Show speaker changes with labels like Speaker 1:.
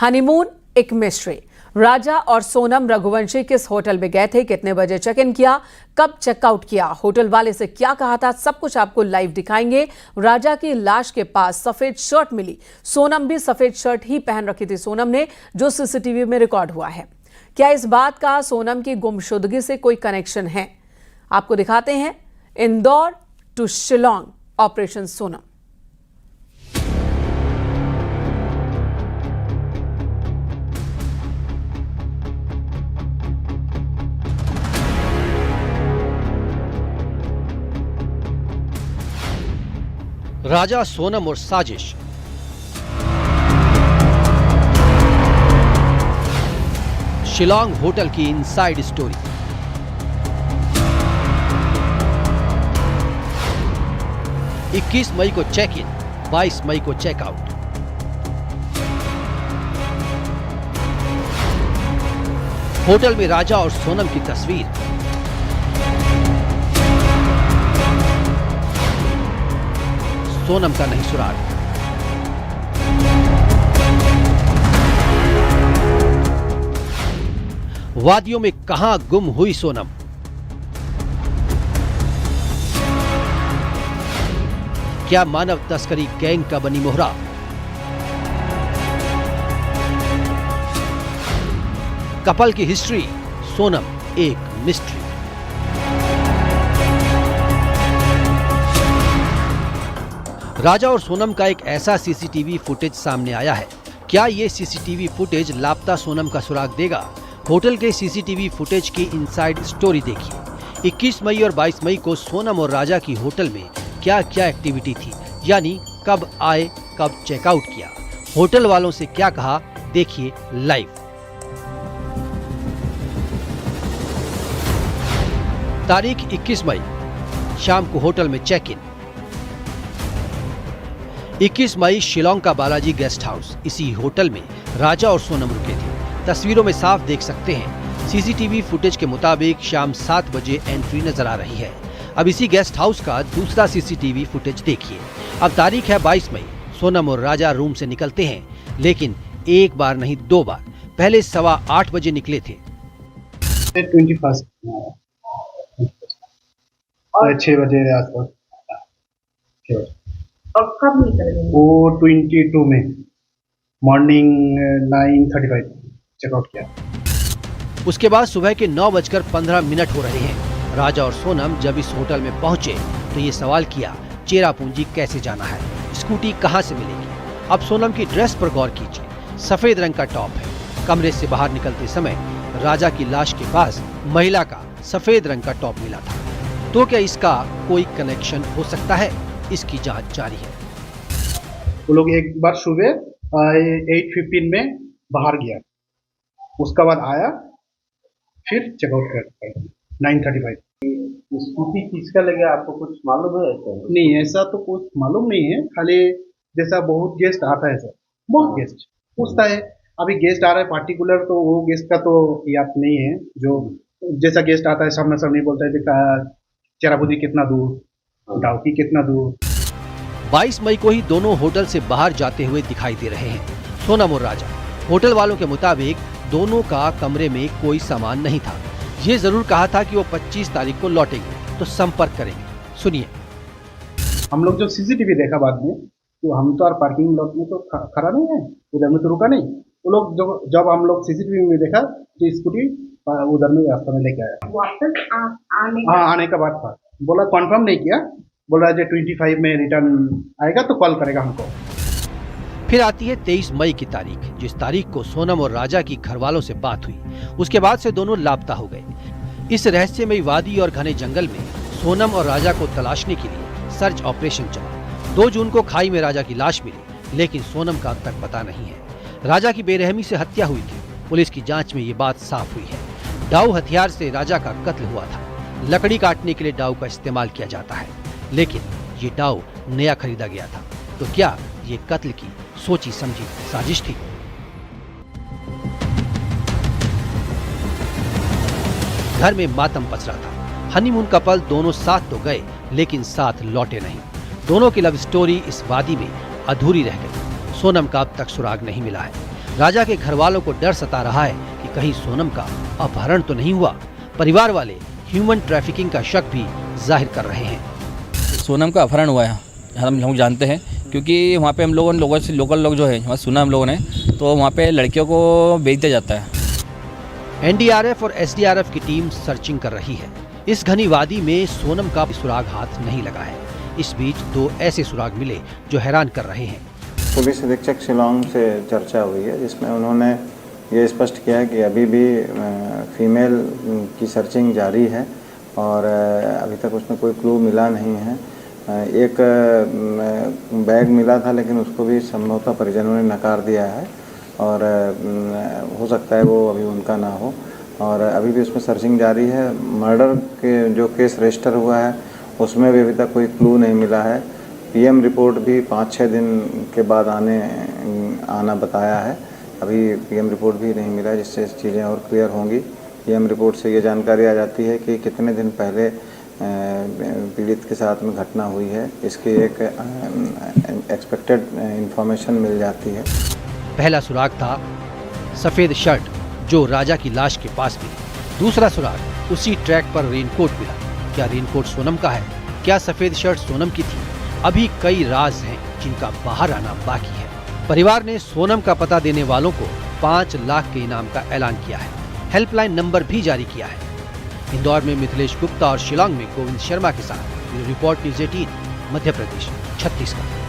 Speaker 1: Honeymoon एक mystery. राजा और सोनम रघुवंशी किस होटल में गए थे, कितने बजे चेक इन किया, कब चेकआउट किया, होटल वाले से क्या कहा था, सब कुछ आपको लाइव दिखाएंगे। राजा की लाश के पास सफेद शर्ट मिली, सोनम भी सफेद शर्ट ही पहन रखी थी सोनम ने, जो सीसीटीवी में रिकॉर्ड हुआ है। क्या इस बात का सोनम की गुमशुदगी से कोई कनेक्शन है? आपको दिखाते हैं इंदौर टू शिलोंग ऑपरेशन सोनम।
Speaker 2: राजा, सोनम और साजिश। शिलोंग होटल की इनसाइड स्टोरी। इक्कीस मई को चेक इन, 22 मई को चेकआउट। होटल में राजा और सोनम की तस्वीर। सोनम का नहीं सुराग। वादियों में कहां गुम हुई सोनम? क्या मानव तस्करी गैंग का बनी मोहरा? कपल की हिस्ट्री, सोनम एक मिस्ट्री। राजा और सोनम का एक ऐसा सीसीटीवी फुटेज सामने आया है। क्या ये सीसीटीवी फुटेज लापता सोनम का सुराग देगा? होटल के सीसीटीवी फुटेज की इनसाइड स्टोरी देखिए। 21 मई और 22 मई को सोनम और राजा की होटल में क्या क्या एक्टिविटी थी, यानी कब आए, कब चेकआउट किया, होटल वालों से क्या कहा, देखिए लाइव। तारीख 21 मई, शाम को होटल में चेक इन। 21 मई शिलोंग का बालाजी गेस्ट हाउस, इसी होटल में राजा और सोनम रुके थे। तस्वीरों में साफ देख सकते हैं। सीसीटीवी फुटेज के मुताबिक शाम 7 बजे एंट्री नजर आ रही है। अब इसी गेस्ट हाउस का दूसरा सीसीटीवी फुटेज देखिए। अब तारीख है 22 मई। सोनम और राजा रूम से निकलते हैं, लेकिन एक बार नहीं 2 बार। पहले 8:15 बजे निकले थे
Speaker 3: 21 और 6 बजे आसपास।
Speaker 4: और कब निकले
Speaker 3: वो 22 में मॉर्निंग 9:35 चेकआउट किया।
Speaker 2: उसके बाद सुबह के 9:15 हो रहे हैं। राजा और सोनम जब इस होटल में पहुंचे तो ये सवाल किया, चेरापूंजी कैसे जाना है, स्कूटी कहां से मिलेगी। अब सोनम की ड्रेस पर गौर कीजिए, सफेद रंग का टॉप है। कमरे से बाहर निकलते समय राजा की लाश के पास महिला का सफेद रंग का टॉप मिला था। तो क्या इसका कोई कनेक्शन हो सकता है? इसकी जांच जारी है।
Speaker 3: वो लोग एक बार सुबह 8:15 में बाहर गया, उसका बाद आया, फिर चेकआउट कर 9:35।
Speaker 5: स्कूटी किसका लगे, आपको कुछ मालूम है?
Speaker 3: नहीं, ऐसा तो कुछ मालूम नहीं है। खाली जैसा बहुत गेस्ट आता है सर, बहुत गेस्ट पूछता है। अभी गेस्ट आ रहा है पार्टिकुलर, तो वो गेस्ट का तो याद नहीं है। जो जैसा गेस्ट आता है सामने सामने बोलता है, देखा चेरापूंजी कितना दूर, डाउकी कितना दूर।
Speaker 2: 22 मई को ही दोनों होटल से बाहर जाते हुए दिखाई दे रहे हैं, सोनम और राजा। होटल वालों के मुताबिक दोनों का कमरे में कोई सामान नहीं था। ये जरूर कहा था कि वो 25 तारीख को लौटेंगे तो संपर्क करेंगे। सुनिए।
Speaker 3: हम लोग जो सीसीटीवी देखा बाद में, तो हम तो पार्किंग लॉट में तो खड़ा नहीं है, उधर में तो रुका नहीं। वो लोग जब हम लोग सीसीटीवी में देखा तो स्कूटी उधर में रास्ता में लेके आया।
Speaker 4: वापस
Speaker 3: आने का बाद था, बोला कंफर्म नहीं किया, बोला जो 25 में रिटर्न आएगा तो कॉल करेगा हमको।
Speaker 2: फिर आती है 23 मई की तारीख, जिस तारीख को सोनम और राजा की घर वालों से बात हुई। उसके बाद से दोनों लापता हो गए। इस रहस्यमयी वादी और घने जंगल में सोनम और राजा को तलाशने के लिए सर्च ऑपरेशन चला। 2 जून को खाई में राजा की लाश मिली, लेकिन सोनम का अब तक पता नहीं है। राजा की बेरहमी से हत्या हुई थी। पुलिस की जांच में ये बात साफ हुई है। डाउ हथियार से राजा का कत्ल हुआ था। लकड़ी काटने के लिए डाउ का इस्तेमाल किया जाता है, लेकिन ये डाउ नया खरीदा गया था। तो क्या ये कत्ल की सोची समझी साजिश थी? घर में मातम पसरा था। हनीमून कपल दोनों साथ तो गए, लेकिन साथ लौटे नहीं। दोनों की लव स्टोरी इस वादी में अधूरी रह गई। सोनम का अब तक सुराग नहीं मिला है। राजा के घर वालों को डर सता रहा है कि कहीं सोनम का अपहरण तो नहीं हुआ। परिवार वाले ह्यूमन ट्रैफिकिंग का शक भी जाहिर कर रहे हैं।
Speaker 6: सोनम का अपहरण हुआ है, हम लोग जानते हैं, क्योंकि वहाँ पे हम लोगों से लोकल लोग जो है वहाँ सुना हम लोगों ने, तो वहाँ पे लड़कियों को बेच दिया जाता है।
Speaker 2: एनडीआरएफ और एसडीआरएफ की टीम सर्चिंग कर रही है। इस घनी वादी में सोनम का सुराग हाथ नहीं लगा है। इस बीच 2 ऐसे सुराग मिले जो हैरान कर रहे हैं।
Speaker 7: पुलिस अधीक्षक शिलोंग से चर्चा हुई है, जिसमें उन्होंने ये स्पष्ट किया है कि अभी भी फीमेल की सर्चिंग जारी है और अभी तक उसमें कोई क्लू मिला नहीं है। एक बैग मिला था, लेकिन उसको भी संभवतः परिजनों ने नकार दिया है और हो सकता है वो अभी उनका ना हो, और अभी भी उसमें सर्चिंग जारी है। मर्डर के जो केस रजिस्टर हुआ है उसमें भी अभी तक कोई क्लू नहीं मिला है। पीएम रिपोर्ट भी 5-6 दिन के बाद आना बताया है। अभी पीएम रिपोर्ट भी नहीं मिला, जिससे चीज़ें और क्लियर होंगी। पीएम रिपोर्ट से ये जानकारी आ जाती है कि कितने दिन पहले पीड़ित के साथ में घटना हुई है, इसकी एक एक्सपेक्टेड इंफॉर्मेशन मिल जाती है।
Speaker 2: पहला सुराग था सफेद शर्ट जो राजा की लाश के पास मिली। दूसरा सुराग उसी ट्रैक पर रेनकोट मिला। क्या रेनकोट सोनम का है? क्या सफेद शर्ट सोनम की थी? अभी कई राज हैं जिनका बाहर आना बाकी है। परिवार ने सोनम का पता देने वालों को 5 लाख के इनाम का ऐलान किया है। हेल्पलाइन नंबर भी जारी किया है। इंदौर में मिथिलेश गुप्ता और शिलांग में गोविंद शर्मा के साथ रिपोर्ट न्यूज़ 18 मध्य प्रदेश छत्तीसगढ़।